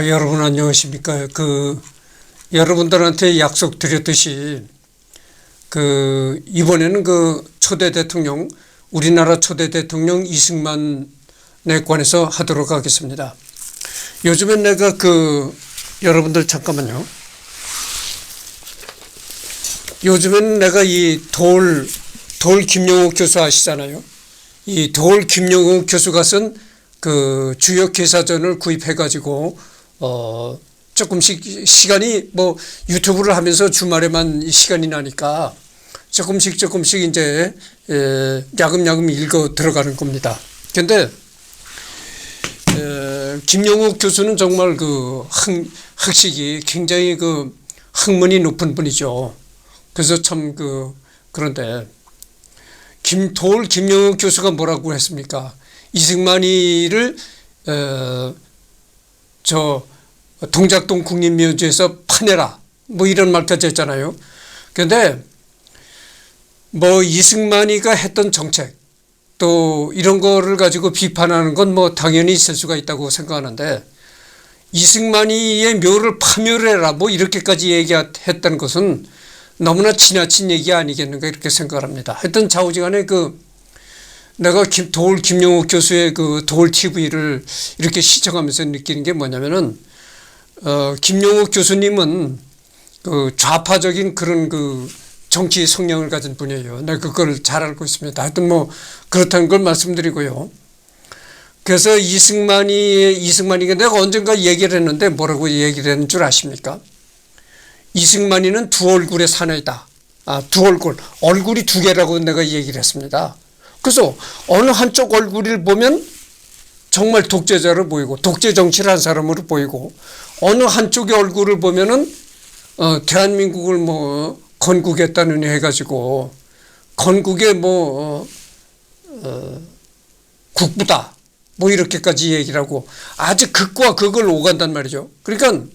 여러분 안녕하십니까? 여러분들한테 약속드렸듯이 이번에는 초대 대통령, 우리나라 초대 대통령 이승만에 관해서 하도록 하겠습니다. 요즘엔 내가 여러분들 잠깐만요. 요즘엔 내가 이 돌 김영옥 교수 아시잖아요. 이 돌 김영옥 교수가 쓴 주요 개사전을 구입해가지고 조금씩 시간이 유튜브를 하면서 주말에만 시간이 나니까 조금씩 이제 야금야금 읽어 들어가는 겁니다. 근데 김영옥 교수는 정말 학식이 굉장히 학문이 높은 분이죠. 그래서 참 그런데 돌 김영옥 교수가 뭐라고 했습니까? 이승만이를 동작동 국립묘지에서 파내라 이런 말까지 했잖아요. 그런데 이승만이가 했던 정책 또 이런 거를 가지고 비판하는 건 당연히 있을 수가 있다고 생각하는데, 이승만이의 묘를 파멸해라 이렇게까지 얘기했다는 것은 너무나 지나친 얘기 아니겠는가 이렇게 생각을 합니다. 하여튼 좌우지간에 내가 돌 김영옥 교수의 돌 TV를 이렇게 시청하면서 느끼는 게 뭐냐면은 김영옥 교수님은 좌파적인 그런 정치 성향을 가진 분이에요. 내가 그걸 잘 알고 있습니다. 하여튼 그렇다는 걸 말씀드리고요. 그래서 이승만이가 내가 언젠가 얘기를 했는데 뭐라고 얘기를 했는 줄 아십니까? 이승만이는 두 얼굴의 사나이다. 두 얼굴이 두 개라고 내가 얘기를 했습니다. 그래서 어느 한쪽 얼굴을 보면 정말 독재자로 보이고 독재 정치를 한 사람으로 보이고, 어느 한쪽의 얼굴을 보면은 대한민국을 건국했다느니 해가지고 건국의 국부다 이렇게까지 얘기를 하고 아주 극과 극을 오간단 말이죠. 그러니까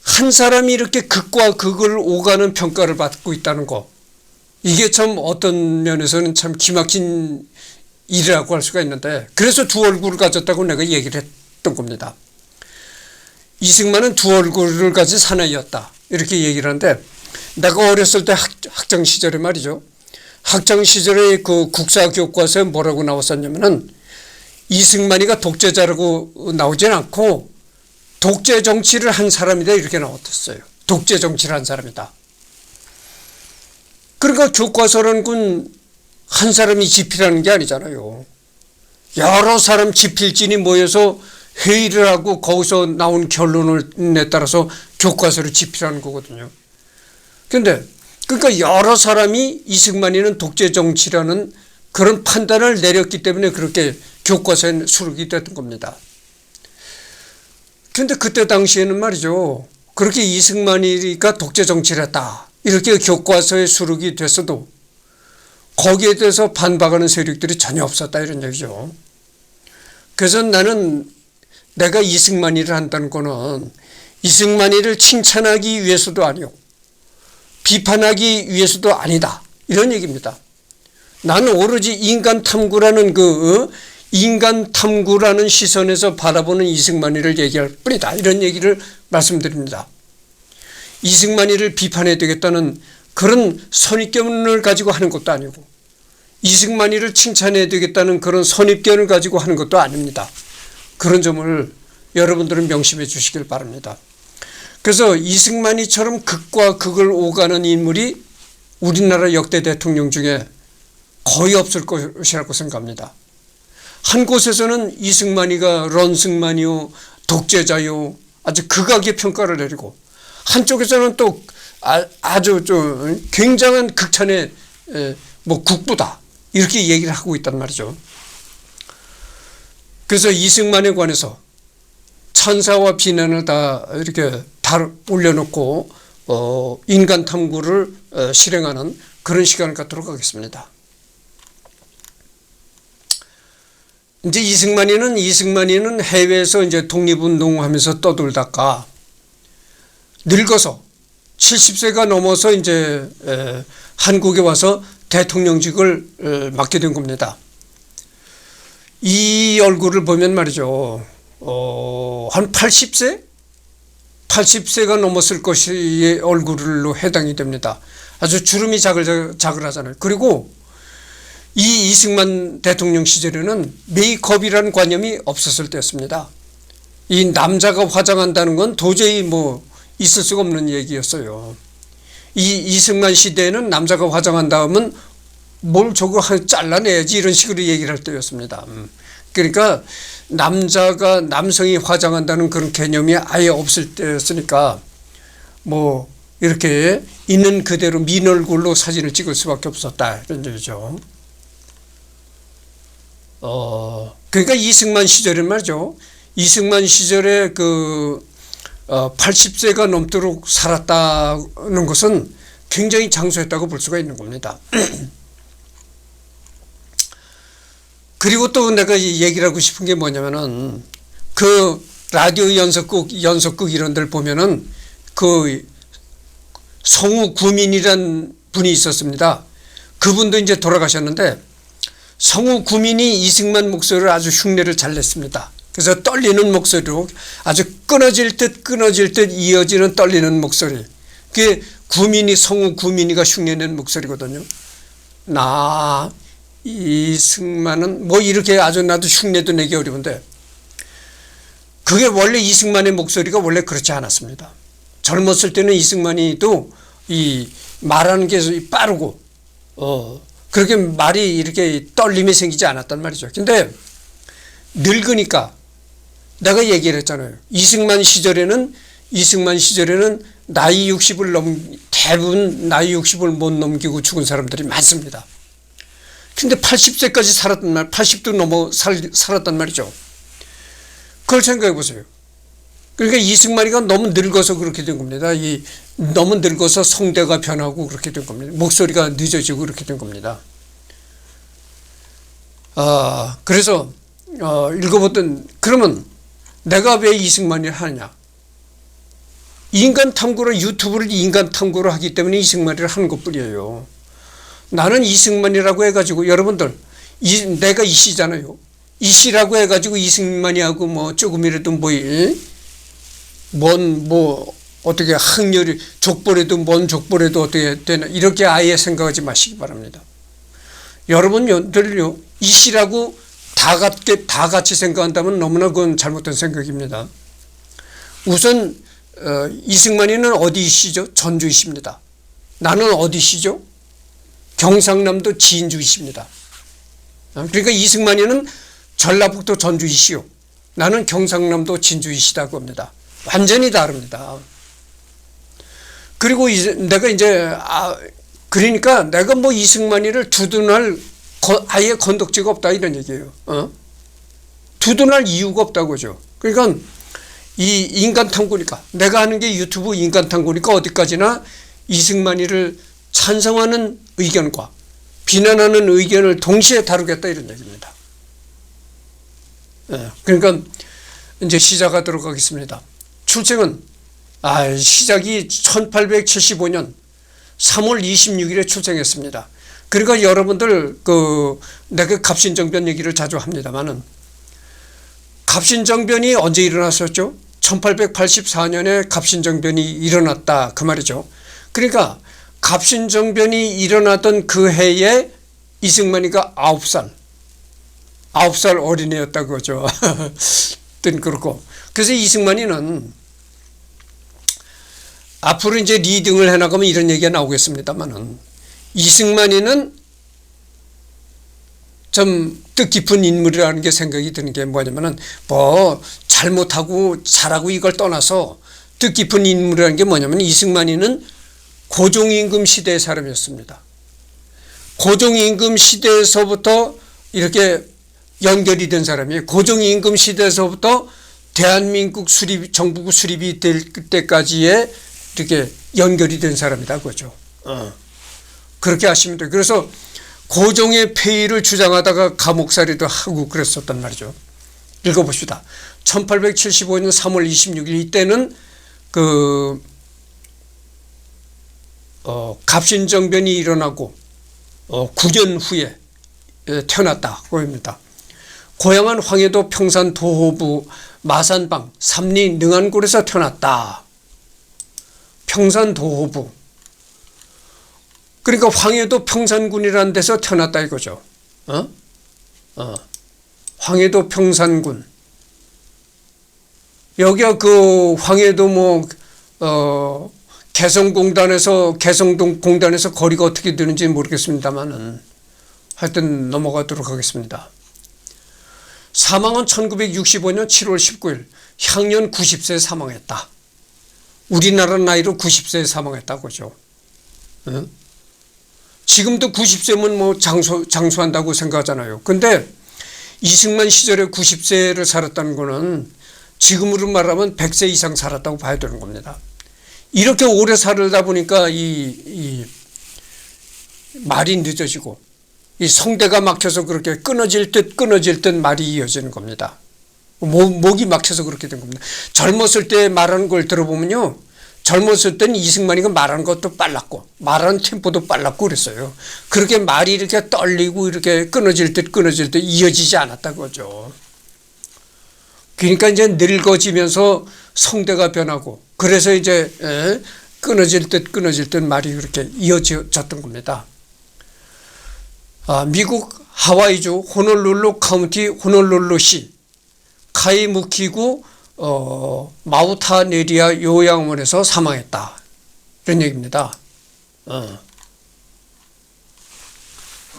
한 사람이 이렇게 극과 극을 오가는 평가를 받고 있다는 거, 이게 참 어떤 면에서는 참 기막힌 일이라고 할 수가 있는데, 그래서 두 얼굴을 가졌다고 내가 얘기를 했던 겁니다. 이승만은 두 얼굴을 가진 사나이였다 이렇게 얘기를 하는데, 내가 어렸을 때 학창 시절에 말이죠. 학창 시절에 국사 교과서에 뭐라고 나왔었냐면은 이승만이가 독재자라고 나오진 않고 독재 정치를 한 사람이다 이렇게 나왔었어요. 독재 정치를 한 사람이다. 그러니까 교과서는 한 사람이 집필하는 게 아니잖아요. 여러 사람 집필진이 모여서 회의를 하고 거기서 나온 결론에 따라서 교과서를 집필하는 거거든요. 그런데 그러니까 여러 사람이 이승만이는 독재 정치라는 그런 판단을 내렸기 때문에 그렇게 교과서에 수록이 됐던 겁니다. 그런데 그때 당시에는 말이죠, 그렇게 이승만이가 독재 정치를 했다 이렇게 교과서에 수록이 됐어도 거기에 대해서 반박하는 세력들이 전혀 없었다 이런 얘기죠. 그래서 내가 이승만이를 한다는 거는 이승만이를 칭찬하기 위해서도 아니고 비판하기 위해서도 아니다 이런 얘기입니다. 나는 오로지 인간 탐구라는 시선에서 바라보는 이승만이를 얘기할 뿐이다 이런 얘기를 말씀드립니다. 이승만이를 비판해야 되겠다는 그런 선입견을 가지고 하는 것도 아니고, 이승만이를 칭찬해야 되겠다는 그런 선입견을 가지고 하는 것도 아닙니다. 그런 점을 여러분들은 명심해 주시길 바랍니다. 그래서 이승만이처럼 극과 극을 오가는 인물이 우리나라 역대 대통령 중에 거의 없을 것이라고 생각합니다. 한 곳에서는 이승만이가 런승만이요 독재자요 아주 극악의 평가를 내리고, 한쪽에서는 또 아주 좀 굉장한 극찬의 국부다 이렇게 얘기를 하고 있단 말이죠. 그래서 이승만에 관해서 찬사와 비난을 다 이렇게 올려놓고 인간 탐구를 실행하는 그런 시간을 갖도록 하겠습니다. 이제 이승만이는 해외에서 이제 독립운동하면서 떠돌다가 늙어서 70세가 넘어서 이제 한국에 와서 대통령직을 맡게 된 겁니다. 이 얼굴을 보면 말이죠. 한 80세? 80세가 넘었을 것이 얼굴로 해당이 됩니다. 아주 주름이 자글자글하잖아요. 그리고 이 이승만 대통령 시절에는 메이크업이라는 관념이 없었을 때였습니다. 이 남자가 화장한다는 건 도저히 뭐 있을 수가 없는 얘기였어요. 이 이승만 시대에는 남자가 화장한다 하면 뭘 저거 잘라내야지 이런 식으로 얘기를 할 때였습니다. 그러니까 남성이 화장한다는 그런 개념이 아예 없을 때였으니까 뭐 이렇게 있는 그대로 민 얼굴로 사진을 찍을 수밖에 없었다 이런 얘기죠. 그러니까 이승만 시절에 말이죠. 이승만 시절에 80세가 넘도록 살았다는 것은 굉장히 장수했다고 볼 수가 있는 겁니다. 그리고 또 내가 얘기를 하고 싶은 게 뭐냐면은 그 라디오 연속극 이런 데를 보면은 그 성우 구민이란 분이 있었습니다. 그분도 이제 돌아가셨는데 성우 구민이 이승만 목소리를 아주 흉내를 잘 냈습니다. 그래서 떨리는 목소리로 아주 끊어질 듯 이어지는 떨리는 목소리. 그게 성우 구민이가 흉내낸 목소리거든요. 이승만은 뭐 이렇게 아주 나도 흉내도 내기 어려운데 그게 원래 이승만의 목소리가 원래 그렇지 않았습니다. 젊었을 때는 이승만이도 이 말하는 게 빠르고 그렇게 말이 이렇게 떨림이 생기지 않았단 말이죠. 근데 늙으니까 내가 얘기를 했잖아요. 이승만 시절에는 나이 60을 대부분 나이 60을 못 넘기고 죽은 사람들이 많습니다. 근데 80세까지 80도 넘어 살았단 말이죠. 그걸 생각해 보세요. 그러니까 이승만이가 너무 늙어서 그렇게 된 겁니다. 너무 늙어서 성대가 변하고 그렇게 된 겁니다. 목소리가 늦어지고 그렇게 된 겁니다. 그래서 읽어보던 그러면 내가 왜 이승만을 하느냐? 인간 탐구로 유튜브를 인간 탐구로 하기 때문에 이승만을 하는 것뿐이에요. 나는 이승만이라고 해가지고 여러분들 내가 이씨잖아요. 이씨라고 해가지고 이승만이하고 뭐 조금이라도 어떻게 학렬이 뭔 족보라도 어떻게 되나 이렇게 아예 생각하지 마시기 바랍니다. 여러분들요 이씨라고 다 같이 생각한다면 너무나 그건 잘못된 생각입니다. 우선 이승만이는 어디 이씨죠? 전주 이씨입니다. 나는 어디 이씨죠? 경상남도 진주 이씨입니다. 그러니까 이승만이는 전라북도 전주 이씨요. 나는 경상남도 진주 이씨라고 합니다. 완전히 다릅니다. 그리고 내가 그러니까 내가 뭐 이승만이를 두둔할 아예 건덕지가 없다 이런 얘기예요. 두둔할 이유가 없다고죠. 그러니까 이 인간 탐구니까 내가 하는 게 유튜브 인간 탐구니까 어디까지나 이승만이를 찬성하는 의견과 비난하는 의견을 동시에 다루겠다 이런 얘기입니다. 그러니까 이제 시작하도록 하겠습니다. 출생은 시작이 1875년 3월 26일에 출생했습니다. 그러니까 여러분들 내가 갑신정변 얘기를 자주 합니다만은 갑신정변이 언제 일어났었죠? 1884년에 갑신정변이 일어났다 그 말이죠. 그러니까 갑신정변이 일어났던 그 해에 이승만이가 9살 어린애였다 그거죠. 그렇고 그래서 이승만이는 앞으로 이제 리딩을 해나가면 이런 얘기가 나오겠습니다만은 이승만이는 좀 뜻깊은 인물이라는 게 생각이 드는 게 뭐냐면은 잘못하고 잘하고 이걸 떠나서 뜻깊은 인물이라는 게 뭐냐면 이승만이는 고종임금 시대의 사람이었습니다. 고종임금 시대에서부터 이렇게 연결이 된 사람이에요. 고종임금 시대에서부터 대한민국 정부국 수립이 될 때까지의 이렇게 연결이 된 사람이다 그거죠. 그렇게 아시면 돼요. 그래서 고종의 폐위를 주장하다가 감옥살이도 하고 그랬었단 말이죠. 읽어봅시다. 1875년 3월 26일 이때는 갑신정변이 일어나고 9년 후에 태어났다 고입니다. 고향은 황해도 평산 도호부 마산방 삼리 능안골에서 태어났다. 평산도호부. 그러니까 황해도 평산군이라는 데서 태어났다 이거죠. 황해도 평산군. 여기가 그 황해도 개성동 공단에서 거리가 어떻게 되는지 모르겠습니다만은 하여튼 넘어가도록 하겠습니다. 사망은 1965년 7월 19일 향년 90세에 사망했다. 우리나라 나이로 90세에 사망했다고 그죠. 지금도 90세면 뭐 장수한다고 생각하잖아요. 근데 이승만 시절에 90세를 살았다는 거는 지금으로 말하면 100세 이상 살았다고 봐야 되는 겁니다. 이렇게 오래 살다 보니까 이 말이 늦어지고 이 성대가 막혀서 그렇게 끊어질 듯 말이 이어지는 겁니다. 목이 막혀서 그렇게 된 겁니다. 젊었을 때 말하는 걸 들어보면요. 젊었을 때는 이승만이가 말하는 것도 빨랐고 말하는 템포도 빨랐고 그랬어요. 그렇게 말이 이렇게 떨리고 이렇게 끊어질 듯 이어지지 않았다는 거죠. 그러니까 이제 늙어지면서 성대가 변하고 그래서 이제 끊어질 듯 말이 그렇게 이어졌던 겁니다. 미국 하와이주 호놀룰루 카운티 호놀룰루시 카이무키구 마우타네리아 요양원에서 사망했다. 이런 얘기입니다.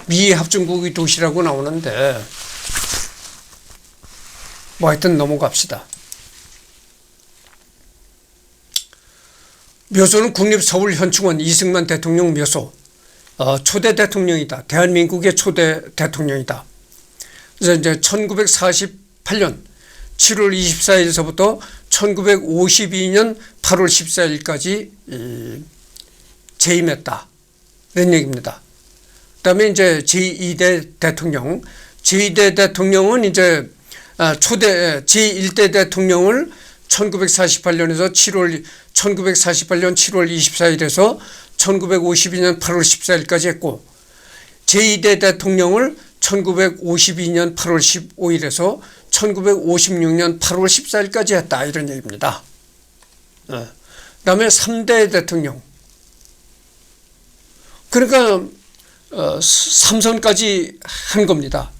미 합중국의 도시라고 나오는데 뭐 하여튼 넘어갑시다. 묘소는 국립서울현충원 이승만 대통령 묘소. 초대 대통령이다. 대한민국의 초대 대통령이다. 그래서 이제 1948년 7월 24일서부터 1952년 8월 14일까지 재임했다. 이런 얘기입니다. 그 다음에 이제 제2대 대통령. 제2대 대통령은 이제 제1대 대통령을 1948년 7월 24일에서 1952년 8월 14일까지 했고 제2대 대통령을 1952년 8월 15일에서 1956년 8월 14일까지 했다. 이런 얘기입니다. 그 다음에 3대 대통령. 그러니까 3선까지 한 겁니다.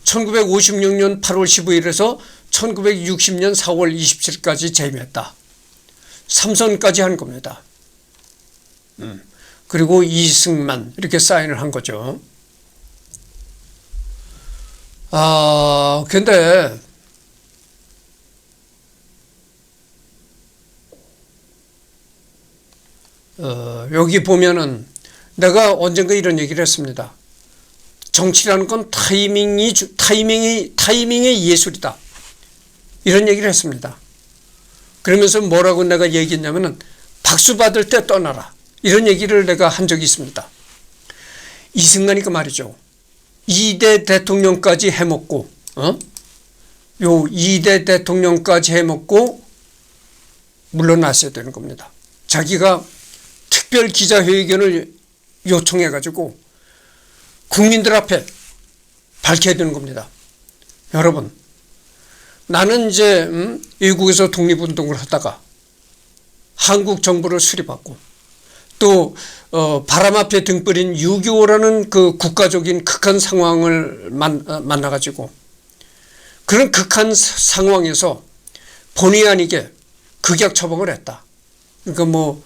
1956년 8월 15일에서 1960년 4월 27일까지 재임했다. 3선까지 한 겁니다. 그리고 이승만 이렇게 사인을 한 거죠. 근데 여기 보면은 내가 언젠가 이런 얘기를 했습니다. 정치라는 건 타이밍의 예술이다. 이런 얘기를 했습니다. 그러면서 뭐라고 내가 얘기했냐면은 박수 받을 때 떠나라. 이런 얘기를 내가 한 적이 있습니다. 이승만이가 말이죠. 2대 대통령까지 해먹고, 요 2대 대통령까지 해먹고 물러났어야 되는 겁니다. 자기가 특별 기자회견을 요청해가지고 국민들 앞에 밝혀야 되는 겁니다. 여러분, 나는 이제 외국에서 독립운동을 하다가 한국 정부를 수립하고 또 바람 앞에 등불인 6.25라는 그 국가적인 극한 상황을 만나가지고 그런 극한 상황에서 본의 아니게 극약 처방을 했다. 그러니까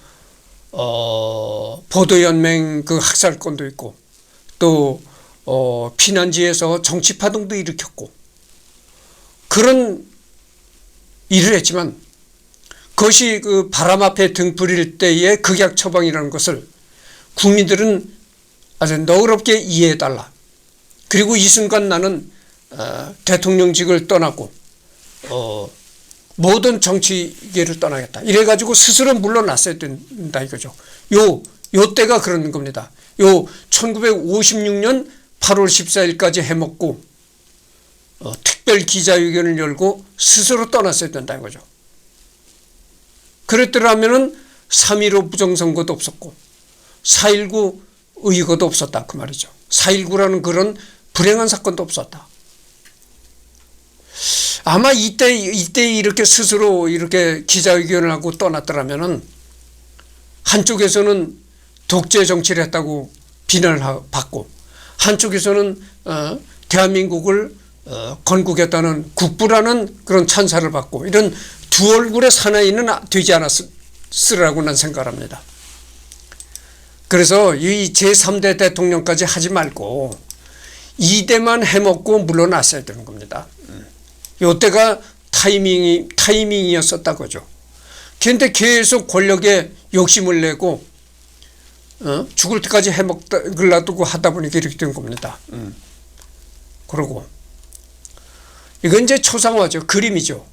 보도연맹 그 학살건도 있고 또 피난지에서 정치파동도 일으켰고 그런 일을 했지만 그것이 그 바람 앞에 등불일 때의 극약 처방이라는 것을 국민들은 아주 너그럽게 이해해달라. 그리고 이 순간 나는 대통령직을 떠나고 모든 정치계를 떠나겠다. 이래가지고 스스로 물러났어야 된다 이거죠. 요 때가 그런 겁니다. 요 1956년 8월 14일까지 해먹고 특별 기자회견을 열고 스스로 떠났어야 된다 이거죠. 그랬더라면은 3.15 부정선거도 없었고 4.19 의거도 없었다 그 말이죠. 4.19라는 그런 불행한 사건도 없었다. 아마 이때 이렇게 스스로 이렇게 기자회견을 하고 떠났더라면은 한쪽에서는 독재 정치를 했다고 비난을 받고 한쪽에서는 대한민국을 건국했다는 국부라는 그런 찬사를 받고 이런 두 얼굴의 사나이는 되지 않았으라고 난 생각합니다. 그래서 이 제3대 대통령까지 하지 말고 2대만 해먹고 물러났어야 되는 겁니다. 이때가 타이밍이었었다 그죠. 그런데 계속 권력에 욕심을 내고 죽을 때까지 해먹으려고 하다 보니까 이렇게 된 겁니다. 그러고 이건 이제 초상화죠. 그림이죠.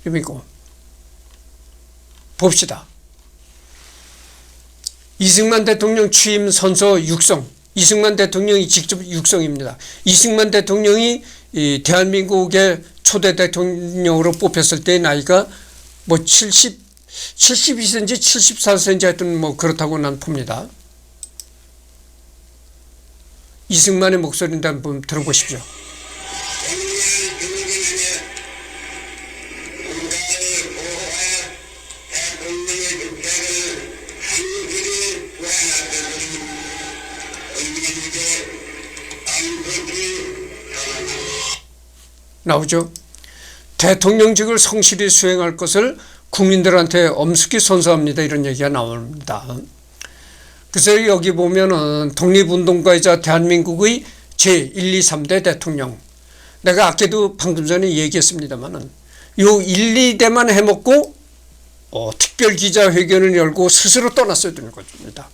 그림이고 봅시다. 이승만 대통령 취임 선서 육성. 이승만 대통령이 직접 육성입니다. 이승만 대통령이 이 대한민국의 초대 대통령으로 뽑혔을 때 나이가 뭐 72세인지 74세인지 하여튼 뭐 그렇다고 난 봅니다. 이승만의 목소리인데 한번 들어보십시오. 나오죠. 대통령직을 성실히 수행할 것을 국민들한테 엄숙히 선서합니다. 이런 얘기가 나옵니다. 그래서 여기 보면은 독립운동가이자 대한민국의 제1, 2, 3대 대통령. 내가 아까도 방금 전에 얘기했습니다만은 요 1, 2대만 해먹고 특별 기자회견을 열고 스스로 떠났어야 되는 겁니다.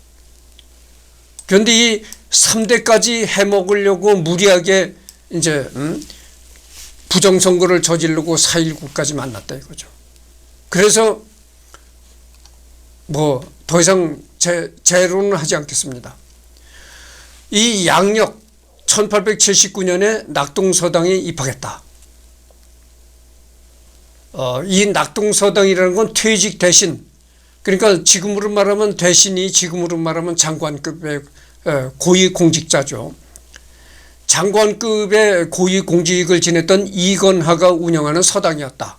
그런데 이 3대까지 해먹으려고 무리하게 이제 부정선거를 저지르고 4.19까지 만났다 이거죠. 그래서 뭐 더 이상 재론은 하지 않겠습니다. 이 양력 1879년에 낙동서당에 입학했다. 이 낙동서당이라는 건 퇴직 대신, 그러니까 지금으로 말하면 대신이 지금으로 말하면 장관급의 고위공직자죠. 장관급의 고위공직을 지냈던 이건하가 운영하는 서당이었다.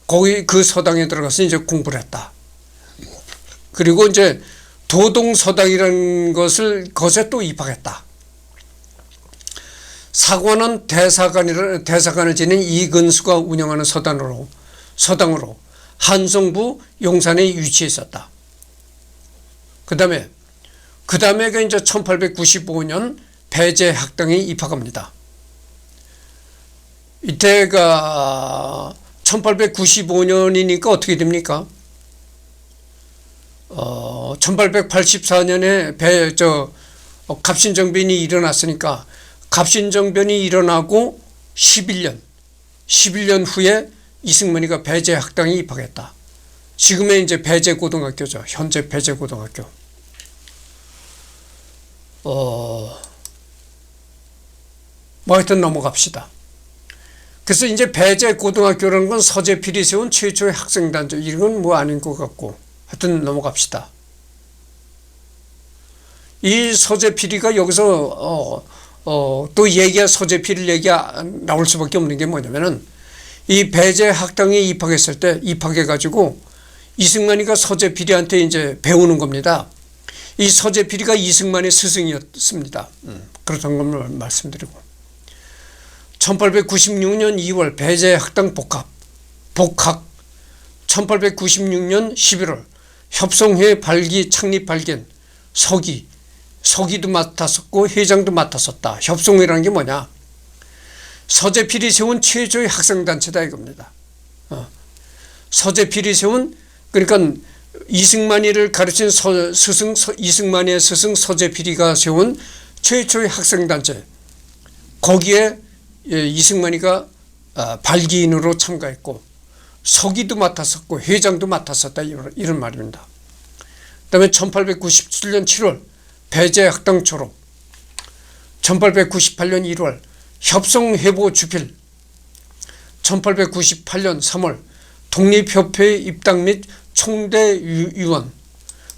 거기 그 서당에 들어가서 이제 공부를 했다. 그리고 이제 도동서당이라는 것에 또 입학했다. 사관원 대사관을 지낸 이근수가 운영하는 서당으로 한성부 용산에 위치해 있었다. 그 다음에 이제 1895년 배제학당에 입학합니다. 이때가 1895년이니까 어떻게 됩니까? 1884년에 갑신정변이 일어났으니까 갑신정변이 일어나고 11년 후에 이승만이가 배제학당에 입학했다. 지금의 이제 배제고등학교죠. 현재 배제고등학교. 뭐 하여튼 넘어갑시다. 그래서 이제 배제고등학교라는 건 서재필이 세운 최초의 학생단체, 이건 뭐 아닌 것 같고 하여튼 넘어갑시다. 이 서재필이가 여기서 또 서재필 얘기가 나올 수밖에 없는 게 뭐냐면은 이 배제학당에 입학했을 때 입학해가지고 이승만이가 서재필이한테 이제 배우는 겁니다. 이 서재필이가 이승만의 스승이었습니다. 그렇다는 걸 말씀드리고 1896년 2월 배제학당 복학 1896년 11월 협성회 창립 발견 서기도 맡았었고 회장도 맡았었다. 협성회라는 게 뭐냐? 서재필이 세운 최초의 학생단체다 이겁니다. 서재필이 세운, 그러니까 이승만이를 가르친 이승만의 스승 서재필이가 세운 최초의 학생단체, 거기에 이승만이가 발기인으로 참가했고 서기도 맡았었고 회장도 맡았었다 이런 말입니다. 그 다음에 1897년 7월 배제학당 졸업, 1898년 1월 협성회보 주필, 1898년 3월 독립협회 입당 및 총대위원.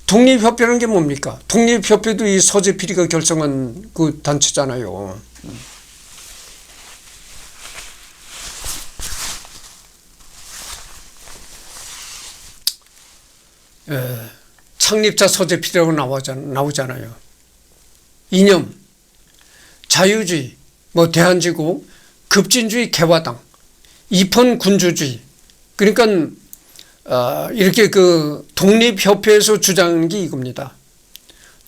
독립협회라는 게 뭡니까? 독립협회도 이 서재필이가 결성한 그 단체잖아요. 창립자 서재필이라고 나오잖아요. 이념, 자유주의, 뭐 대한제국, 급진주의 개화당, 입헌군주주의. 그러니까 이렇게 그 독립협회에서 주장한 게 이겁니다.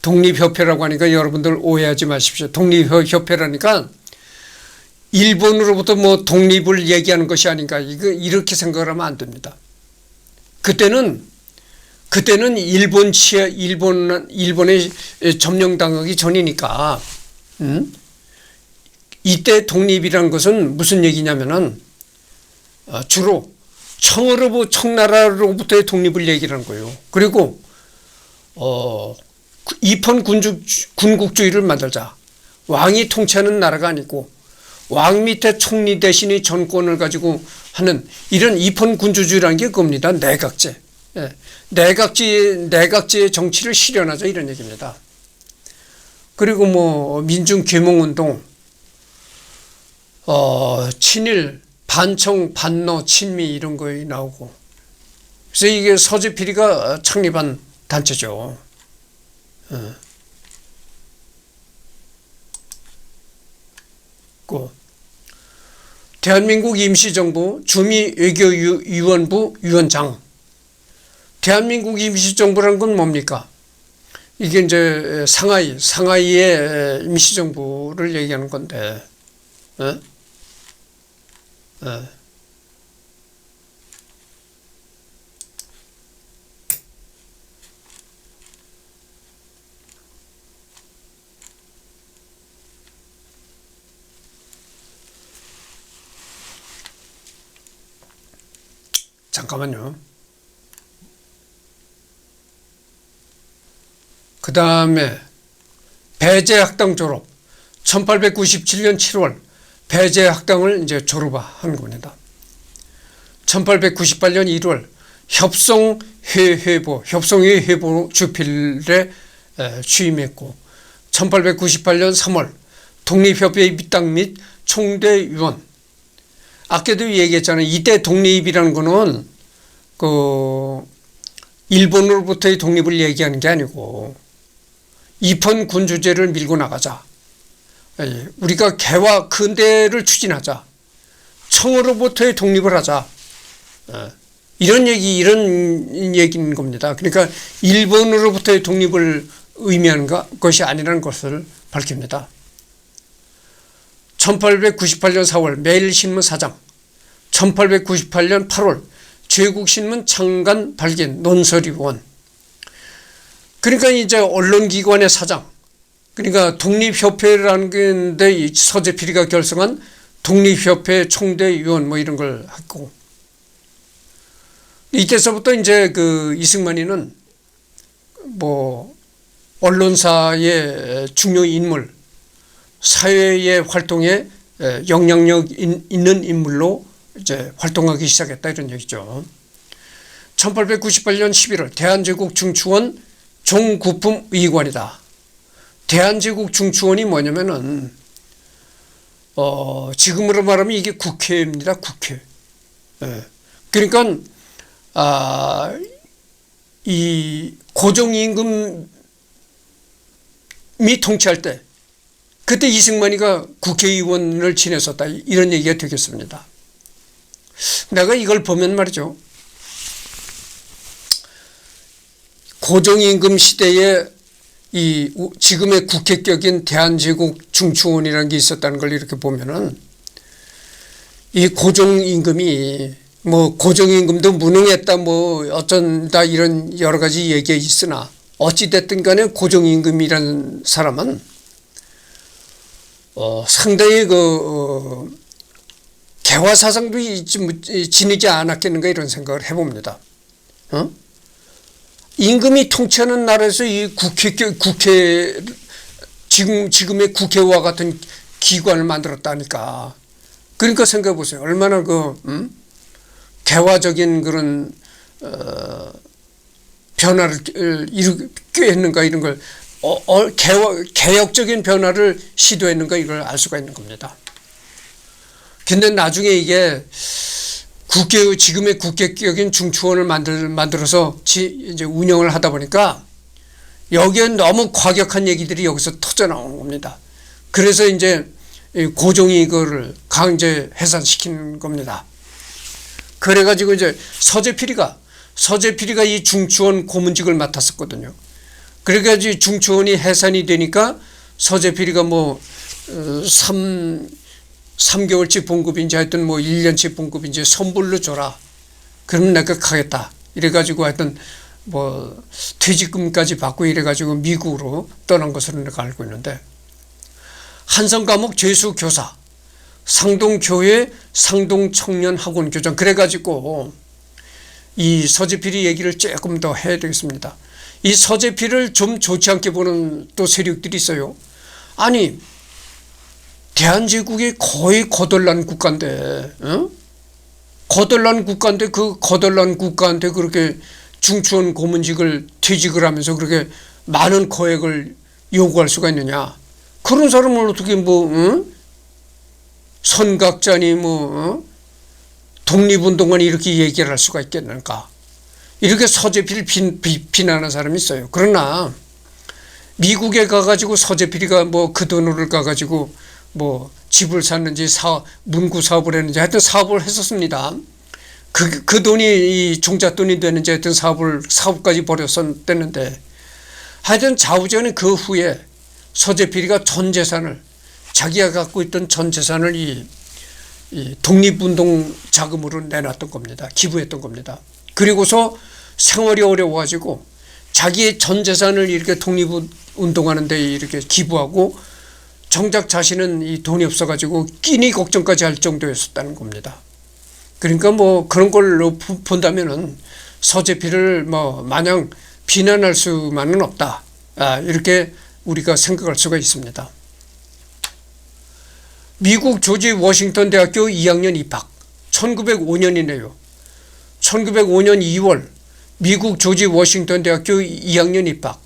독립협회라고 하니까 여러분들 오해하지 마십시오. 독립협회라니까 일본으로부터 뭐 독립을 얘기하는 것이 아닌가, 이렇게 생각을 하면 안 됩니다. 그때는 일본에 점령당하기 전이니까, 이때 독립이라는 것은 무슨 얘기냐면은, 주로 청나라로부터의 독립을 얘기하는 거예요. 그리고, 입헌군국주의를 만들자. 왕이 통치하는 나라가 아니고, 왕 밑에 총리 대신의 정권을 가지고 하는 이런 입헌군주주의라는 게 그겁니다. 내각제. 내각제의 정치를 실현하자, 이런 얘기입니다. 그리고 뭐 민중계몽운동, 친일, 반청, 반노, 친미 이런 거에 나오고. 그래서 이게 서재필이가 창립한 단체죠. 대한민국 임시정부 주미외교위원부 위원장. 대한민국 임시정부라는 건 뭡니까? 이게 이제 상하이의 임시정부를 얘기하는 건데, 잠깐만요. 그 다음에 배제학당 졸업. 1897년 7월 배제학당을 이제 졸업한 겁니다. 1898년 1월 협성회 회보 주필에 취임했고, 1898년 3월 독립협회 입당 및 총대위원. 아까도 얘기했잖아요. 이때 독립이라는 거는 그 일본으로부터의 독립을 얘기하는 게 아니고 입헌군주제를 밀고 나가자. 우리가 개화 근대를 추진하자. 청으로부터의 독립을 하자. 이런 얘기인 겁니다. 그러니까 일본으로부터의 독립을 의미하는 것이 아니라는 것을 밝힙니다. 1898년 4월 매일신문 사장, 1898년 8월 제국신문 창간 발견 논설위원. 그러니까 이제 언론기관의 사장, 그러니까 독립협회라는 게 서재필이가 결성한 독립협회 총대위원 뭐 이런 걸 했고, 이때서부터 이제 그 이승만이는 뭐 언론사의 중요 인물, 사회의 활동에 영향력 있는 인물로 이제 활동하기 시작했다, 이런 얘기죠. 1898년 11월 대한제국 중추원 종구품의관이다. 대한제국 중추원이 뭐냐면은 지금으로 말하면 이게 국회입니다. 국회. 그러니까 이 고종임금이 통치할 때 그때 이승만이가 국회의원을 지냈었다, 이런 얘기가 되겠습니다. 내가 이걸 보면 말이죠, 고종임금 시대에 이 지금의 국회격인 대한제국 중추원이라는 게 있었다는 걸 이렇게 보면은, 이 고종임금이 뭐 고종임금도 무능했다 뭐 어쩐다 이런 여러 가지 얘기가 있으나, 어찌됐든 간에 고종임금이라는 사람은 상당히 개화 사상도 지니지 않았겠는가, 이런 생각을 해봅니다. 임금이 통치하는 나라에서 이 국회 지금의 국회와 같은 기관을 만들었다니까. 그러니까 생각해 보세요. 얼마나 개화적인 그런 변화를 일으키게 했는가, 이런 걸 개혁적인 변화를 시도했는가, 이걸 알 수가 있는 겁니다. 근데 나중에 이게 지금의 국격인 중추원을 만들어서 이제 운영을 하다 보니까 여기에 너무 과격한 얘기들이 여기서 터져 나오는 겁니다. 그래서 이제 고종이 이거를 강제 해산시킨 겁니다. 그래가지고 이제 서재필이가 이 중추원 고문직을 맡았었거든요. 그래가지고 중추원이 해산이 되니까 서재필이가 뭐 3개월치 봉급인지 하여튼 뭐 1년치 봉급인지 선불로 줘라. 그러면 내가 가겠다. 이래가지고 하여튼 뭐 퇴직금까지 받고 이래가지고 미국으로 떠난 것으로 내가 알고 있는데, 한성과목 죄수교사, 상동교회 상동청년학원교장, 그래가지고 이 서재필이 얘기를 조금 더 해야 되겠습니다. 이 서재필을 좀 좋지 않게 보는 또 세력들이 있어요. 아니, 대한제국이 거의 거덜난 국가인데, 거덜난 국가인데 그 거덜난 국가한테 그렇게 중추원 고문직을 퇴직을 하면서 그렇게 많은 거액을 요구할 수가 있느냐? 그런 사람을 어떻게 선각자니 독립운동가니 이렇게 얘기를 할 수가 있겠는가? 이렇게 서재필을 비난하는 사람이 있어요. 그러나 미국에 가가지고 서재필이가 뭐 그 돈을 가가지고 뭐 집을 샀는지 문구 사업을 했는지 하여튼 사업을 했었습니다. 그 돈이 이 종잣돈이 되는지 하여튼 사업까지 벌였었는데, 하여튼 좌우지간에 그 후에 서재필이가 전 재산을, 자기가 갖고 있던 전 재산을 이 독립운동 자금으로 내놨던 겁니다. 기부했던 겁니다. 그리고서 생활이 어려워가지고 자기의 전 재산을 이렇게 독립운동하는 데 이렇게 기부하고, 정작 자신은 이 돈이 없어가지고 끼니 걱정까지 할 정도였었다는 겁니다. 그러니까 뭐 그런 걸로 본다면은 서재필을 뭐 마냥 비난할 수만은 없다. 이렇게 우리가 생각할 수가 있습니다. 미국 조지 워싱턴 대학교 2학년 입학, 1905년이네요. 1905년 2월 미국 조지 워싱턴 대학교 2학년 입학.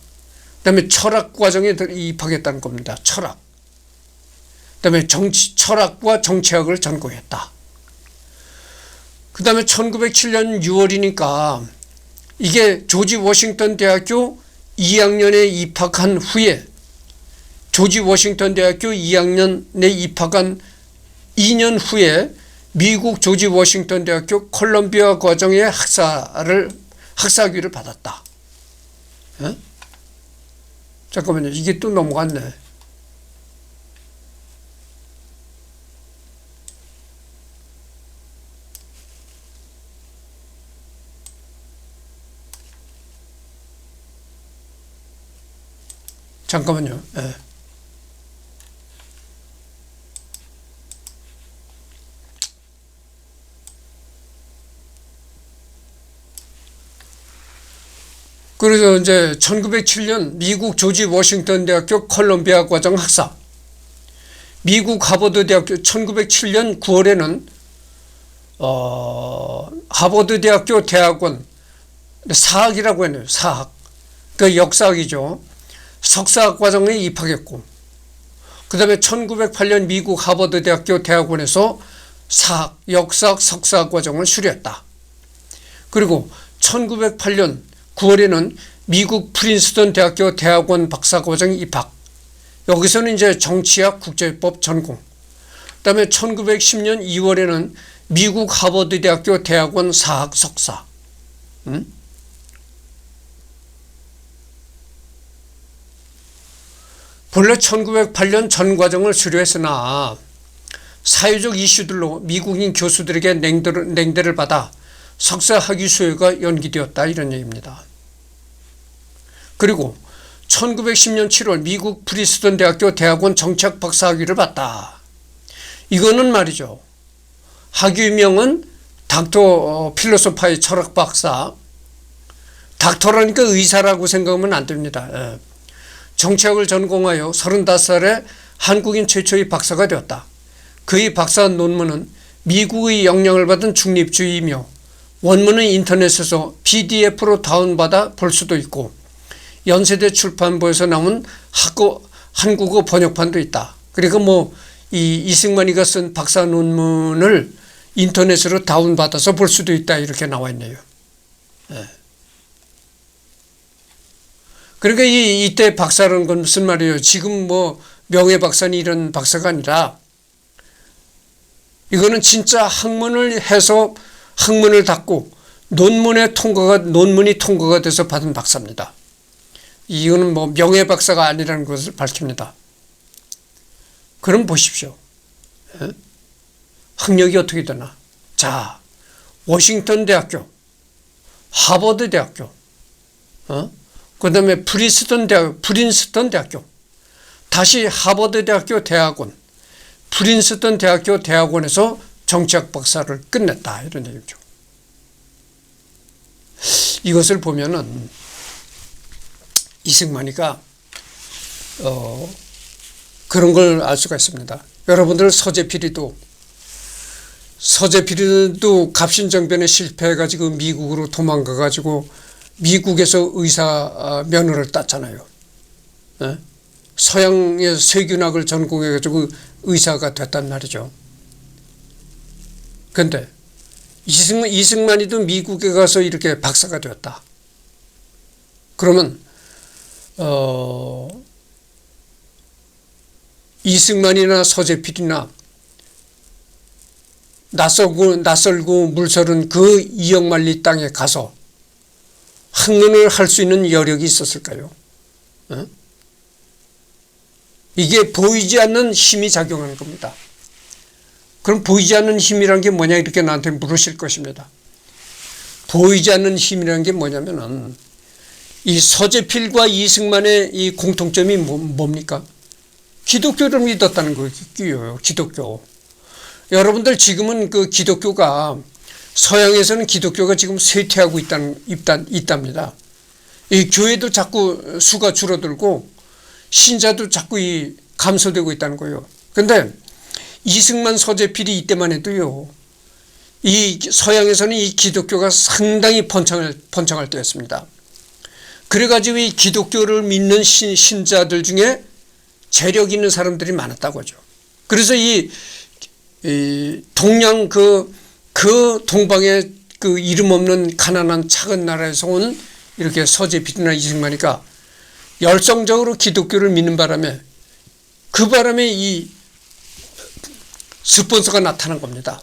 그다음에 철학 과정에 입학했다는 겁니다. 철학. 그다음에 철학과 정치학을 전공했다. 그다음에 1907년 6월이니까 이게 조지 워싱턴 대학교 2학년에 입학한 후에, 조지 워싱턴 대학교 2학년에 입학한 2년 후에 미국 조지 워싱턴 대학교 콜럼비아 과정의 학사학위를 받았다. 에? 잠깐만요. 이게 또 넘어갔네. 잠깐만요. 예. 그래서 이제 1907년 미국 조지 워싱턴 대학교 콜럼비아 과정 학사, 미국 하버드 대학교 1907년 9월에는 하버드 대학교 대학원 사학이라고 했네요. 사학. 그 역사학이죠. 석사학 과정에 입학했고, 그 다음에 1908년 미국 하버드 대학교 대학원에서 사학, 역사학, 석사학 과정을 수료했다. 그리고 1908년 9월에는 미국 프린스턴 대학교 대학원 박사과정 입학. 여기서는 이제 정치학, 국제법 전공. 그 다음에 1910년 2월에는 미국 하버드 대학교 대학원 사학 석사. 본래 1908년 전 과정을 수료했으나 사회적 이슈들로 미국인 교수들에게 냉대를 받아 석사 학위 수요가 연기되었다, 이런 얘기입니다. 그리고 1910년 7월 미국 프린스턴 대학교 대학원 정치학 박사 학위를 받다. 이거는 말이죠, 학위명은 닥터 필로소파의 철학 박사. 닥터라니까 의사라고 생각하면 안 됩니다. 정치학을 전공하여 35살에 한국인 최초의 박사가 되었다. 그의 박사 논문은 미국의 영향을 받은 중립주의이며 원문은 인터넷에서 PDF로 다운받아 볼 수도 있고 연세대 출판부에서 나온 한국어 번역판도 있다. 그러니까 뭐 이 이승만이가 쓴 박사 논문을 인터넷으로 다운받아서 볼 수도 있다 이렇게 나와 있네요. 예. 그러니까 이때 박사라는 건 무슨 말이에요? 지금 뭐 명예박사니 이런 박사가 아니라 이거는 진짜 학문을 해서 학문을 닫고 논문이 통과가 돼서 받은 박사입니다. 이거는 뭐 명예박사가 아니라는 것을 밝힙니다. 그럼 보십시오. 예? 학력이 어떻게 되나? 자, 워싱턴 대학교, 하버드 대학교, 그 다음에 프린스턴 대학교, 다시 하버드 대학교 대학원, 프린스턴 대학교 대학원에서 정치학 박사를 끝냈다 이런 얘기죠. 이것을 보면은 이승만이가 그런 걸 알 수가 있습니다. 여러분들 서재필이도 갑신정변에 실패해가지고 미국으로 도망가가지고 미국에서 의사 면허를 땄잖아요. 네? 서양의 세균학을 전공해가지고 의사가 됐단 말이죠. 그런데 이승만이도 미국에 가서 이렇게 박사가 되었다. 그러면 이승만이나 서재필이나 낯설고 물서른 그 이역만리 땅에 가서 학문을 할 수 있는 여력이 있었을까요? 이게 보이지 않는 힘이 작용하는 겁니다. 그럼 보이지 않는 힘이란 게 뭐냐 이렇게 나한테 물으실 것입니다. 보이지 않는 힘이란 게 뭐냐면은 이 서재필과 이승만의 이 공통점이 뭡니까? 기독교를 믿었다는 거예요. 기독교. 여러분들 지금은 그 기독교가 서양에서는 기독교가 지금 쇠퇴하고 있답니다. 이 교회도 자꾸 수가 줄어들고 신자도 자꾸 감소되고 있다는 거예요. 그런데 이승만 서재필이 이때만 해도요. 이 서양에서는 이 기독교가 상당히 번창할 때였습니다. 그래가지고 이 기독교를 믿는 신자들 중에 재력 있는 사람들이 많았다고 하죠. 그래서 이 동양 그 동방의 그 이름 없는 가난한 작은 나라에서 온 이렇게 서재필이나 이승만이가 열성적으로 기독교를 믿는 바람에 이 스폰서가 나타난 겁니다.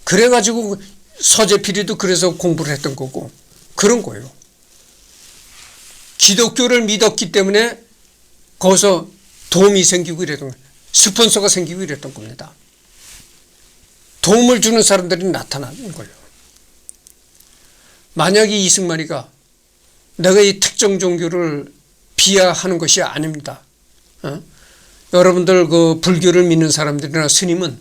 그래가지고 서재필이도 그래서 공부를 했던 거고 그런 거예요. 기독교를 믿었기 때문에 거기서 도움이 생기고 이랬던 거예요. 스폰서가 생기고 이랬던 겁니다. 도움을 주는 사람들이 나타나는 거예요. 만약에 이승만이가 내가 이 특정 종교를 비하하는 것이 아닙니다. 여러분들 그 불교를 믿는 사람들이나 스님은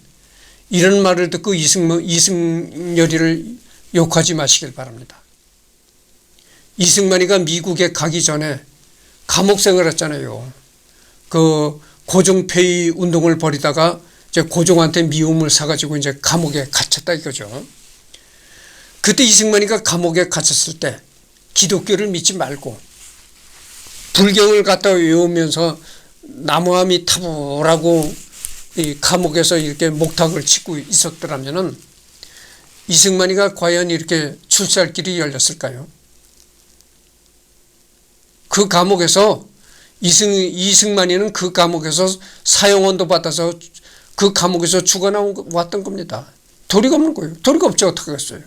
이런 말을 듣고 이승열이를 욕하지 마시길 바랍니다. 이승만이가 미국에 가기 전에 감옥 생활했잖아요. 그 고종폐위 운동을 벌이다가 이제 고종한테 미움을 사가지고 이제 감옥에 갇혔다 이거죠. 그때 이승만이가 감옥에 갇혔을 때 기독교를 믿지 말고 불경을 갖다 외우면서 나무함이 타부라고 이 감옥에서 이렇게 목탁을 치고 있었더라면은 이승만이가 과연 이렇게 출세할 길이 열렸을까요? 그 감옥에서 이승만이는 그 감옥에서 사형원도 받아서 그 감옥에서 왔던 겁니다. 도리가 없는 거예요. 도리가 없죠. 어떻게 하겠어요?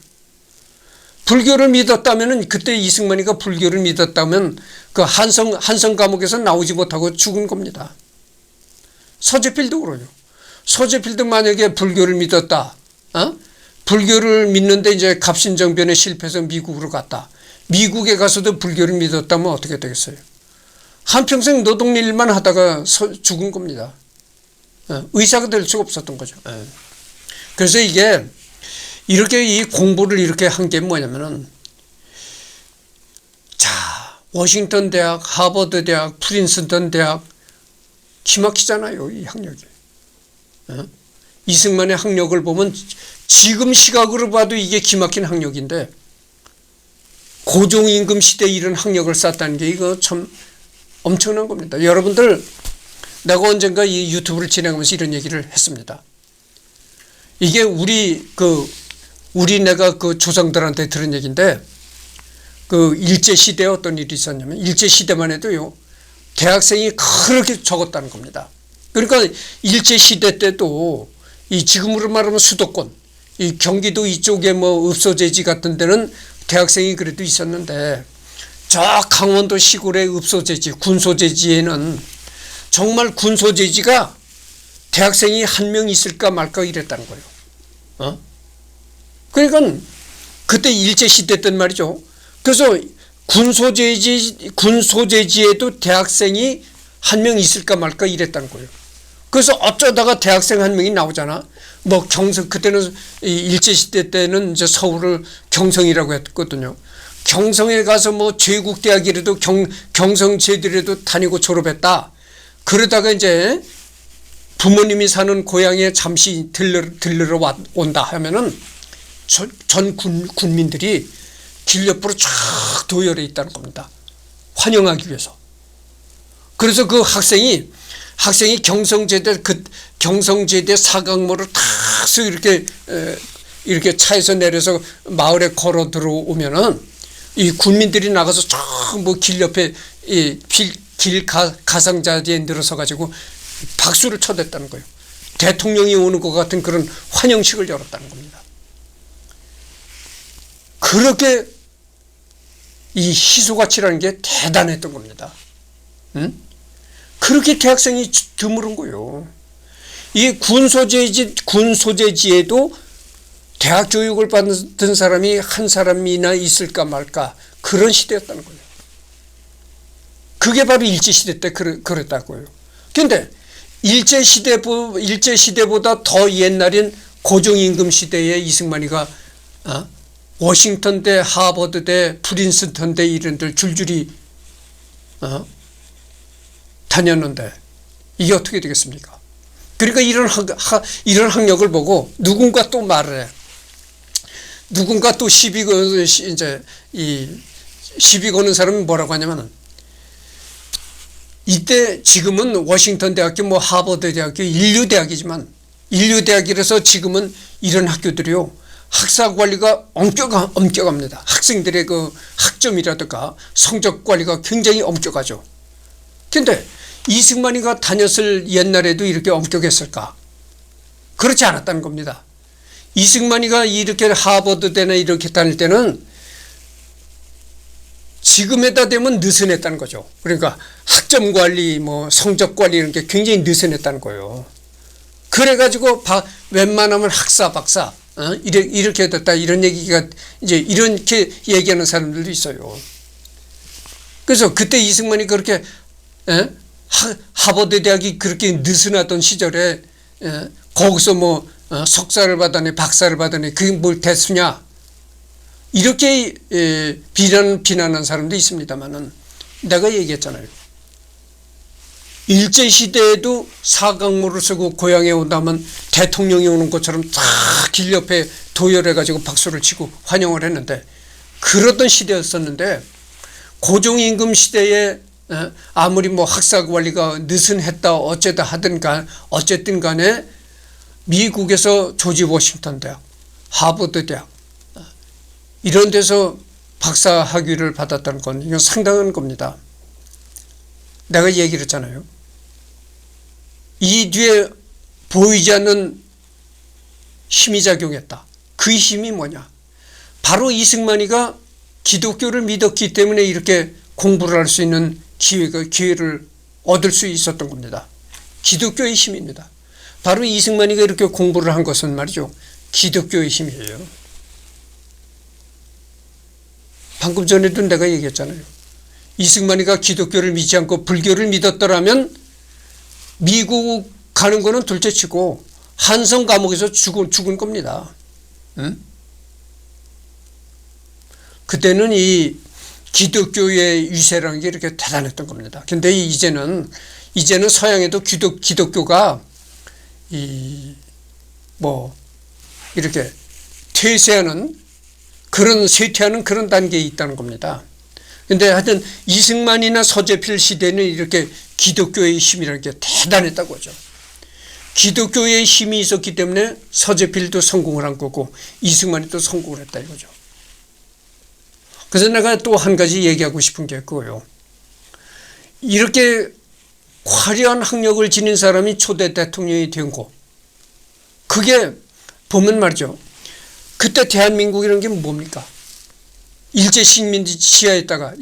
불교를 믿었다면은 그때 이승만이가 불교를 믿었다면 그 한성 감옥에서 나오지 못하고 죽은 겁니다. 서재필도 그래요. 서재필도 만약에 불교를 믿었다. 불교를 믿는데 이제 갑신정변에 실패해서 미국으로 갔다. 미국에 가서도 불교를 믿었다면 어떻게 되겠어요? 한평생 노동일만 하다가 죽은 겁니다. 의사가 될 수가 없었던 거죠. 그래서 이게 이렇게 이 공부를 이렇게 한 게 뭐냐면은 자, 워싱턴 대학, 하버드 대학, 프린스턴 대학 기막히잖아요. 이 학력이. 이승만의 학력을 보면 지금 시각으로 봐도 이게 기막힌 학력인데 고종임금 시대에 이런 학력을 쌓았다는 게 이거 참 엄청난 겁니다. 여러분들 내가 언젠가 이 유튜브를 진행하면서 이런 얘기를 했습니다. 이게 내가 그 조상들한테 들은 얘기인데, 그 일제시대에 어떤 일이 있었냐면, 일제시대만 해도요, 대학생이 그렇게 적었다는 겁니다. 그러니까 일제시대 때도 이 지금으로 말하면 수도권, 이 경기도 이쪽에 뭐 읍소재지 같은 데는 대학생이 그래도 있었는데, 저 강원도 시골의 읍소재지, 군소재지에는 정말 군소재지가 대학생이 한 명 있을까 말까 이랬다는 거예요. 그러니까 그때 일제시대 때 말이죠. 그래서 군소재지에도 대학생이 한 명 있을까 말까 이랬다는 거예요. 그래서 어쩌다가 대학생 한 명이 나오잖아. 뭐 경성, 그때는 일제시대 때는 이제 서울을 경성이라고 했거든요. 경성에 가서 뭐 제국대학이라도 경성제대라도 다니고 졸업했다. 그러다가 이제 부모님이 사는 고향에 잠시 들르러 온다 하면은 전 군민들이 길 옆으로 쫙 도열해 있다는 겁니다. 환영하기 위해서. 그래서 그 학생이 경성제대 사각모를 탁 이렇게 차에서 내려서 마을에 걸어 들어오면은 이 군민들이 나가서 쫙 뭐 길 옆에 길 가상자리에 늘어서 가지고 박수를 쳐댔다는 거예요. 대통령이 오는 것 같은 그런 환영식을 열었다는 겁니다. 그렇게 이 희소가치라는 게 대단했던 겁니다. 그렇게 대학생이 드물은 거예요. 이 군소재지에도 대학 교육을 받은 사람이 한 사람이나 있을까 말까 그런 시대였다는 거예요. 그게 바로 일제시대 때 그랬다고요. 그런데 일제시대보다 더 옛날인 고종임금 시대에 이승만이가 워싱턴대, 하버드대, 프린스턴대 이런 데 줄줄이 다녔는데 이게 어떻게 되겠습니까? 그러니까 이런 학력을 보고 누군가 또 말을 해. 누군가 또 시비 거는 사람이 뭐라고 하냐면은 이때 지금은 워싱턴 대학교 뭐 하버드 대학교 인류대학이지만 인류대학이라서 지금은 이런 학교들이요. 학사 관리가 엄격합니다. 학생들의 그 학점이라든가 성적 관리가 굉장히 엄격하죠. 근데 이승만이가 다녔을 옛날에도 이렇게 엄격했을까? 그렇지 않았다는 겁니다. 이승만이가 이렇게 하버드대나 이렇게 다닐 때는 지금에다 대면 느슨했다는 거죠. 그러니까 학점 관리, 뭐 성적 관리 이런 게 굉장히 느슨했다는 거예요. 그래가지고 웬만하면 학사, 박사, 이렇게 됐다 이런 얘기가 이제 이렇게 얘기하는 사람들도 있어요. 그래서 그때 이승만이 그렇게 하버드 대학이 그렇게 느슨하던 시절에 거기서 뭐 석사를 받아내 박사를 받아내 그게 뭘 대수냐 이렇게 비난하는 사람도 있습니다만은 내가 얘기했잖아요. 일제시대에도 사각모를 쓰고 고향에 온다면 대통령이 오는 것처럼 다 길 옆에 도열해가지고 박수를 치고 환영을 했는데 그러던 시대였었는데 고종임금 시대에 아무리 뭐 학사 관리가 느슨했다 어쨌다 하든가 어쨌든 간에 미국에서 조지 워싱턴 대학, 하버드 대학 이런 데서 박사 학위를 받았다는 건 이건 상당한 겁니다. 내가 얘기를 했잖아요. 이 뒤에 보이지 않는 힘이 작용했다. 그 힘이 뭐냐? 바로 이승만이가 기독교를 믿었기 때문에 이렇게 공부를 할 수 있는 기회를 얻을 수 있었던 겁니다. 기독교의 힘입니다. 바로 이승만이가 이렇게 공부를 한 것은 말이죠. 기독교의 힘이에요. 방금 전에도 내가 얘기했잖아요. 이승만이가 기독교를 믿지 않고 불교를 믿었더라면 미국 가는 거는 둘째치고 한성 감옥에서 죽은 겁니다. 응? 그때는 이 기독교의 위세라는 게 이렇게 대단했던 겁니다. 근데 이제는 서양에도 기독교가 이렇게 쇠퇴하는 그런 단계에 있다는 겁니다. 근데 하여튼 이승만이나 서재필 시대는 이렇게 기독교의 힘이라는 게 대단했다고 하죠. 기독교의 힘이 있었기 때문에 서재필도 성공을 한 거고 이승만이 또 성공을 했다 이거죠. 그래서 내가 또 한 가지 얘기하고 싶은 게 그거예요. 이렇게 화려한 학력을 지닌 사람이 초대 대통령이 된 거, 그게 보면 말이죠. 그때 대한민국이라는 게 뭡니까? 일제식민지 치하에다가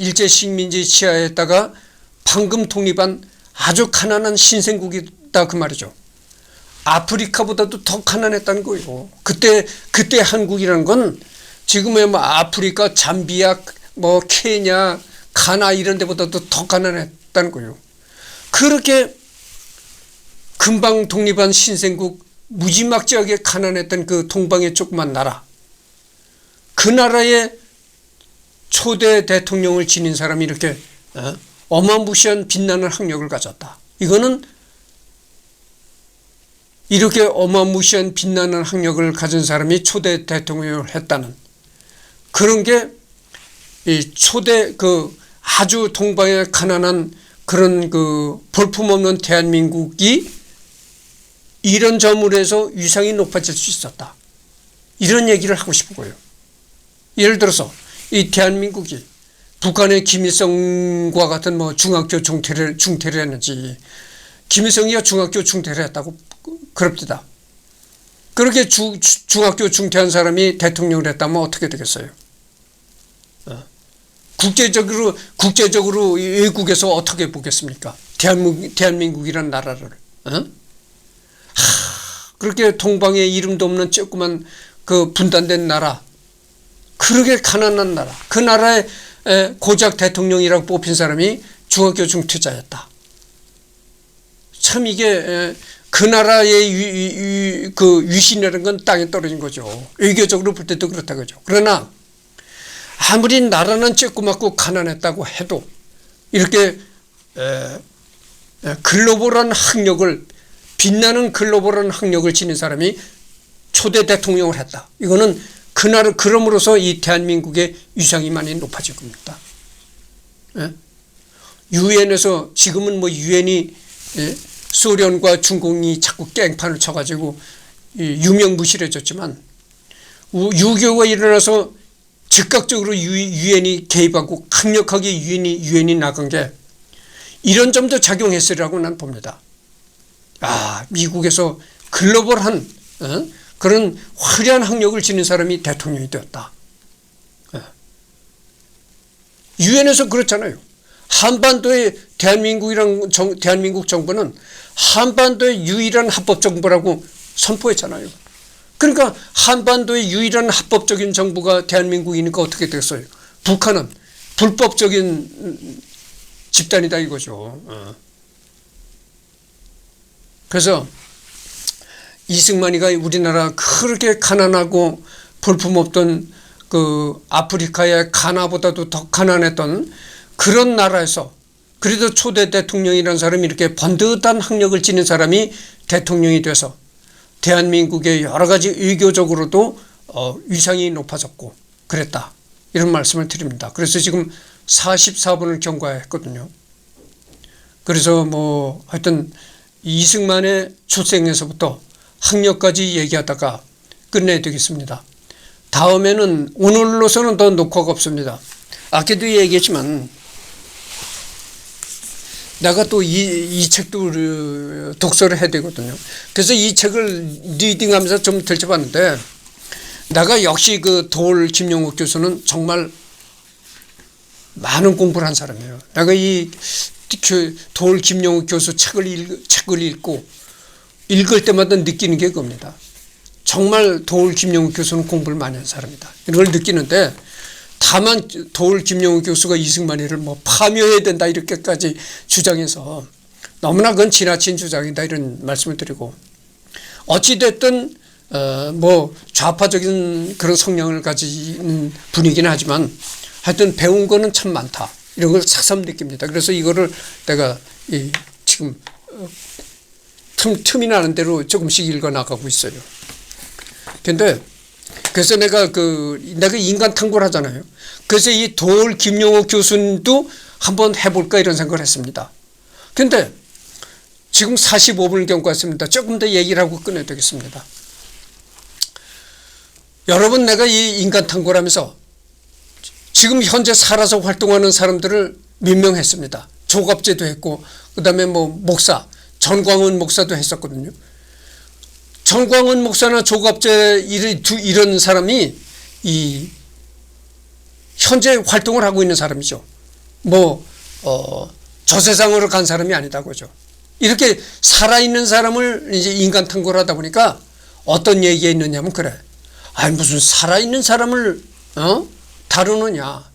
방금 독립한 아주 가난한 신생국이다 그 말이죠. 아프리카보다도 더 가난했다는 거예요. 그때 한국이라는 건 지금의 뭐 아프리카, 잠비아, 뭐 케냐, 가나 이런 데보다도 더 가난했다는 거예요. 그렇게 금방 독립한 신생국, 무지막지하게 가난했던 그 동방의 조그만 나라, 그 나라의 초대 대통령을 지닌 사람이 이렇게 어마무시한 빛나는 학력을 가졌다. 이거는 이렇게 어마무시한 빛나는 학력을 가진 사람이 초대 대통령을 했다는 그런 게 이 초대 그 아주 동방의 가난한 그런 그 볼품없는 대한민국이 이런 점으로 해서 위상이 높아질 수 있었다. 이런 얘기를 하고 싶은 거예요. 예를 들어서 이 대한민국이 북한의 김일성과 같은 뭐 중학교 중퇴를 했는지, 김일성이가 중학교 중퇴를 했다고 그럽니다. 그렇게 중학교 중퇴한 사람이 대통령을 했다면 어떻게 되겠어요? 국제적으로 외국에서 어떻게 보겠습니까? 대한민국이라는 나라를. 그렇게 동방에 이름도 없는 조그만 그 분단된 나라, 그렇게 가난한 나라, 그 나라의 고작 대통령이라고 뽑힌 사람이 중학교 중퇴자였다. 참 이게 그 나라의 그 위신이라는 건 땅에 떨어진 거죠. 외교적으로 볼 때도 그렇다 그죠. 그러나 아무리 나라는 쬐끄맣고 가난했다고 해도 이렇게 글로벌한 학력을, 빛나는 글로벌한 학력을 지닌 사람이 초대 대통령을 했다. 이거는 그날 그럼으로써 이 대한민국의 위상이 많이 높아질 겁니다. 유엔에서 지금은 뭐 유엔이 소련과 중공이 자꾸 깽판을 쳐가지고 유명무실해졌지만 6.25가 일어나서 즉각적으로 유엔이 개입하고 강력하게 유엔이 나간 게 이런 점도 작용했으리라고 난 봅니다. 미국에서 글로벌한 그런 화려한 학력을 지닌 사람이 대통령이 되었다. 유엔에서 그렇잖아요. 한반도의 대한민국 정부는 한반도의 유일한 합법 정부라고 선포했잖아요. 그러니까 한반도의 유일한 합법적인 정부가 대한민국이니까 어떻게 됐어요? 북한은 불법적인 집단이다 이거죠. 그래서 이승만이가 우리나라 그렇게 가난하고 볼품없던 그 아프리카의 가나보다도 더 가난했던 그런 나라에서 그래도 초대 대통령이라는 사람이 이렇게 번듯한 학력을 지닌 사람이 대통령이 돼서 대한민국의 여러 가지 외교적으로도 위상이 높아졌고 그랬다. 이런 말씀을 드립니다. 그래서 지금 44분을 경과했거든요. 그래서 뭐 하여튼 이승만의 출생에서부터 학력까지 얘기하다가 끝내야 되겠습니다. 다음에는 오늘로서는 더 녹화가 없습니다. 아까도 얘기했지만 내가 또 이 책도 독서를 해야 되거든요. 그래서 이 책을 리딩하면서 좀 들춰봤는데 내가 역시 그 도올 김용옥 교수는 정말 많은 공부를 한 사람이에요. 내가 이 도올 김용옥 교수 책을 읽고 읽을 때마다 느끼는 게 그겁니다. 정말 도올 김용옥 교수는 공부를 많이 한 사람이다. 이런 걸 느끼는데 다만 도올 김용옥 교수가 이승만이를 뭐 파묘해야 된다 이렇게까지 주장해서 너무나 그건 지나친 주장이다 이런 말씀을 드리고, 어찌됐든 뭐 좌파적인 그런 성향을 가진 분이긴 하지만 하여튼 배운 거는 참 많다 이런 걸 새삼 느낍니다. 그래서 이거를 내가 지금 틈이 나는 대로 조금씩 읽어 나가고 있어요. 근데 그래서 내가 인간 탐구를 하잖아요. 그래서 이 도올 김용옥 교수도 한번 해볼까 이런 생각을 했습니다. 근데 지금 45분을 경과했습니다. 조금 더 얘기를 하고 끊어야 되겠습니다. 여러분, 내가 이 인간 탐구라면서 지금 현재 살아서 활동하는 사람들을 민명했습니다. 조갑제도 했고, 그 다음에 뭐 목사, 전광훈 목사도 했었거든요. 전광훈 목사나 조갑제 이런 사람이 이 현재 활동을 하고 있는 사람이죠. 저 세상으로 간 사람이 아니다고죠. 이렇게 살아있는 사람을 이제 인간 탐구를 하다 보니까 어떤 얘기가 있느냐면 그래. 아니 무슨 살아있는 사람을 다루느냐.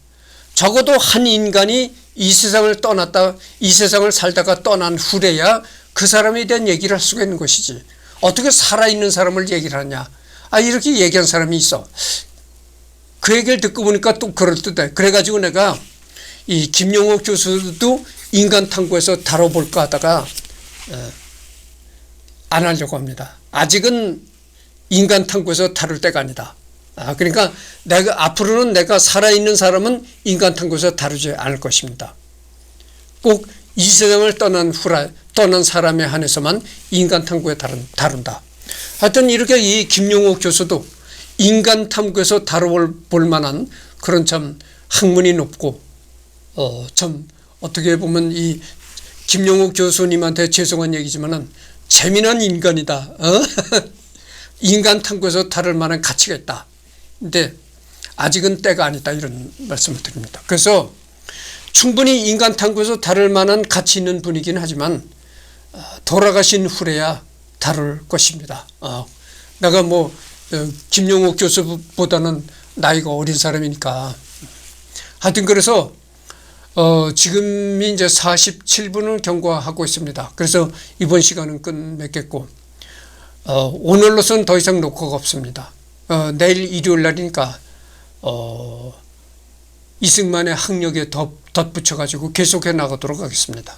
적어도 한 인간이 이 세상을 떠났다, 이 세상을 살다가 떠난 후래야 그 사람에 대한 얘기를 할 수가 있는 것이지. 어떻게 살아있는 사람을 얘기를 하냐. 이렇게 얘기한 사람이 있어. 그 얘기를 듣고 보니까 또 그럴듯해. 그래가지고 내가 이 김용옥 교수도 인간 탐구에서 다뤄볼까 하다가 안 하려고 합니다. 아직은 인간 탐구에서 다룰 때가 아니다. 그러니까 앞으로는 내가 살아있는 사람은 인간 탐구에서 다루지 않을 것입니다. 꼭 이 세상을 떠난 사람에 한해서만 인간 탐구에 다룬다. 하여튼 이렇게 이 김용옥 교수도 인간 탐구에서 다뤄볼 만한 그런 참 학문이 높고 참 어떻게 보면 이 김용옥 교수님한테 죄송한 얘기지만은 재미난 인간이다. 인간 탐구에서 다룰 만한 가치가 있다. 근데 아직은 때가 아니다 이런 말씀을 드립니다. 그래서 충분히 인간 탐구에서 다룰 만한 가치 있는 분이긴 하지만 돌아가신 후래야 다룰 것입니다. 내가 김용옥 교수보다는 나이가 어린 사람이니까. 하여튼 그래서 지금이 이제 47분을 경과하고 있습니다. 그래서 이번 시간은 끝맺겠고 오늘로서는 더 이상 녹화가 없습니다. 내일 일요일 날이니까 이승만의 학력에 덧붙여 가지고 계속해 나가도록 하겠습니다.